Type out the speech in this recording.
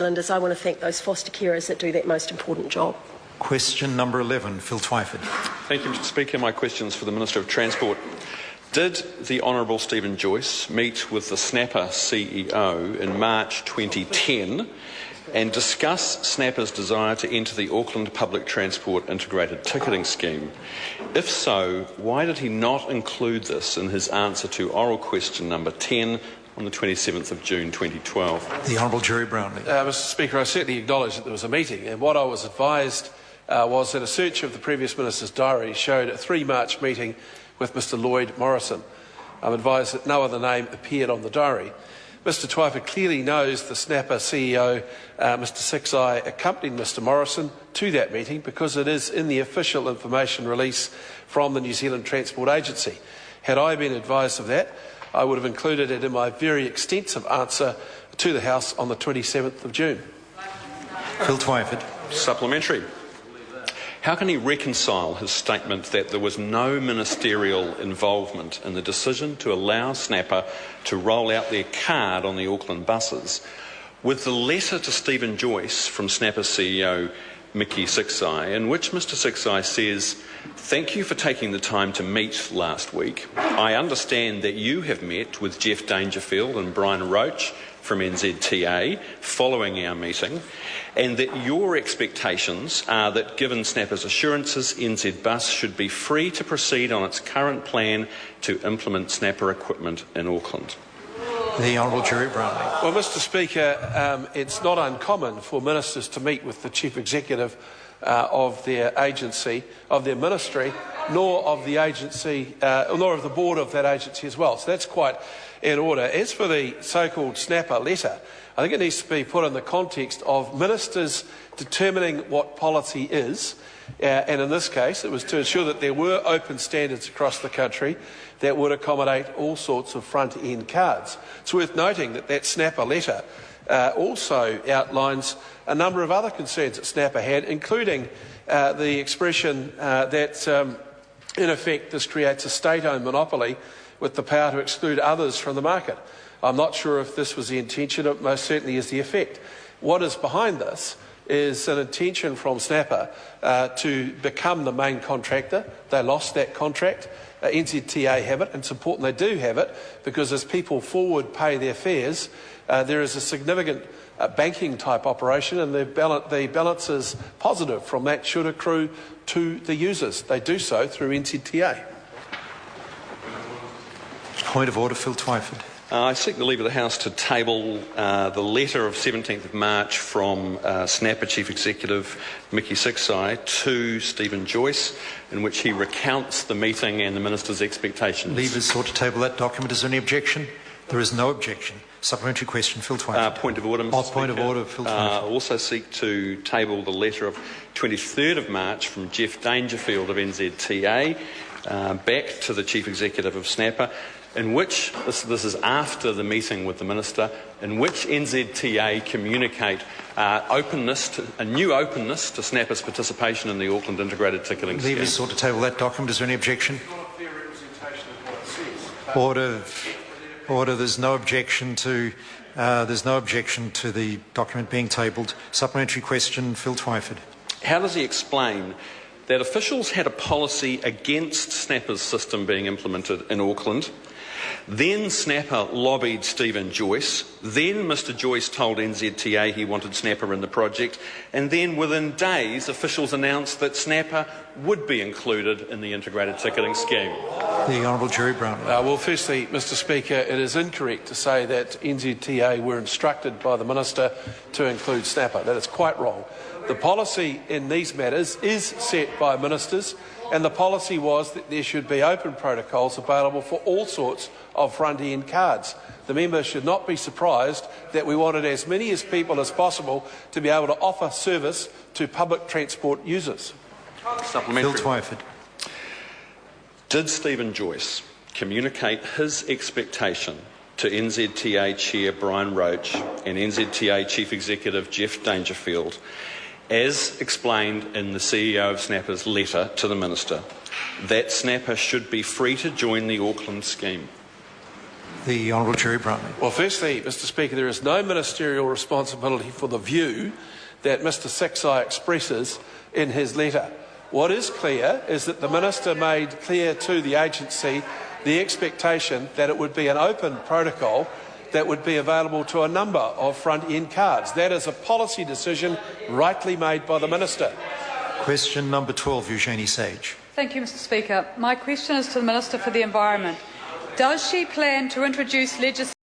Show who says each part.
Speaker 1: As I want to thank those foster carers that do that most important job.
Speaker 2: Question number 11, Phil Twyford.
Speaker 3: Thank you, Mr Speaker. My question is for the Minister of Transport. Did the Honourable Steven Joyce meet with the Snapper CEO in March 2010 and discuss Snapper's desire to enter the Auckland Public Transport Integrated Ticketing Scheme? If so, why did he not include this in his answer to oral question number 10 on the 27th of June 2012?
Speaker 2: The Honourable Gerry Brownlee.
Speaker 4: Mr Speaker, I certainly acknowledge that there was a meeting, and what I was advised was that a search of the previous Minister's diary showed a 3 March meeting with Mr Lloyd Morrison. I'm advised that no other name appeared on the diary. Mr Twyford clearly knows the Snapper CEO, Mr Sixeye, accompanied Mr Morrison to that meeting because it is in the official information release from the New Zealand Transport Agency. Had I been advised of that, I would have included it in my very extensive answer to the House on the 27th of June.
Speaker 2: Phil Twyford.
Speaker 3: Supplementary. How can he reconcile his statement that there was no ministerial involvement in the decision to allow Snapper to roll out their card on the Auckland buses with the letter to Steven Joyce from Snapper CEO Mickey Sixeye, in which Mr Sixeye says, "Thank you for taking the time to meet last week. I understand that you have met with Jeff Dangerfield and Brian Roach from NZTA following our meeting, and that your expectations are that, given Snapper's assurances, NZ Bus should be free to proceed on its current plan to implement Snapper equipment in Auckland."
Speaker 2: The Honourable Gerry Brownlee.
Speaker 4: Well, Mr Speaker, it's not uncommon for ministers to meet with the Chief Executive of their agency, of their ministry, nor of the agency, nor of the board of that agency as well. So that's quite in order. As for the so-called Snapper letter, I think it needs to be put in the context of ministers determining what policy is, and in this case it was to ensure that there were open standards across the country that would accommodate all sorts of front-end cards. It's worth noting that that Snapper letter also outlines a number of other concerns that Snapper had, including the expression that in effect this creates a state-owned monopoly with the power to exclude others from the market. I'm not sure if this was the intention, it most certainly is the effect. What is behind this is an intention from Snapper to become the main contractor. They lost that contract. NZTA have it, and it's important they do have it, because as people forward pay their fares, there is a significant banking type operation, and the balance is positive from that should accrue to the users. They do so through NZTA.
Speaker 2: Point of order, Phil Twyford.
Speaker 3: I seek the leave of the House to table the letter of 17th of March from Snapper Chief Executive Mickey Sixeye to Steven Joyce, in which he recounts the meeting and the Minister's expectations.
Speaker 2: Leave is sought to table that document. Is there any objection? There is no objection. Supplementary question, Phil Twyford.
Speaker 3: Point of order, Mr. Speaker.
Speaker 2: Point of order, Phil Twyford.
Speaker 3: I also seek to table the letter of 23rd of March from Jeff Dangerfield of NZTA back to the Chief Executive of Snapper, in which, this is after the meeting with the Minister, in which NZTA communicate a new openness to Snapper's participation in the Auckland Integrated Ticketing Scheme.
Speaker 2: Leave is sought to table that document. Is there any objection?
Speaker 4: It's not a fair representation of what it says.
Speaker 2: Order. There's no objection to the document being tabled. Supplementary question, Phil Twyford.
Speaker 3: How does he explain that officials had a policy against Snapper's system being implemented in Auckland? Then Snapper lobbied Steven Joyce. Then Mr Joyce told NZTA he wanted Snapper in the project. And then within days, officials announced that Snapper would be included in the integrated ticketing scheme.
Speaker 2: The Honourable Gerry Brownlee.
Speaker 4: Well, firstly, Mr Speaker, it is incorrect to say that NZTA were instructed by the Minister to include Snapper. That is quite wrong. The policy in these matters is set by ministers, and the policy was that there should be open protocols available for all sorts of front-end cards. The member should not be surprised that we wanted as many people as possible to be able to offer service to public transport users.
Speaker 3: Supplementary.
Speaker 2: Phil Twyford.
Speaker 3: Did Steven Joyce communicate his expectation to NZTA Chair Brian Roach and NZTA Chief Executive Jeff Dangerfield, as explained in the CEO of Snapper's letter to the Minister, that Snapper should be free to join the Auckland scheme?
Speaker 2: The Honourable Gerry Brownlee.
Speaker 4: Well, firstly, Mr Speaker, there is no ministerial responsibility for the view that Mr Saxai expresses in his letter. What is clear is that the Minister made clear to the agency the expectation that it would be an open protocol that would be available to a number of front-end cards. That is a policy decision rightly made by the Minister.
Speaker 2: Question number 12, Eugenie Sage.
Speaker 5: Thank you, Mr Speaker. My question is to the Minister for the Environment. Does she plan to introduce legislation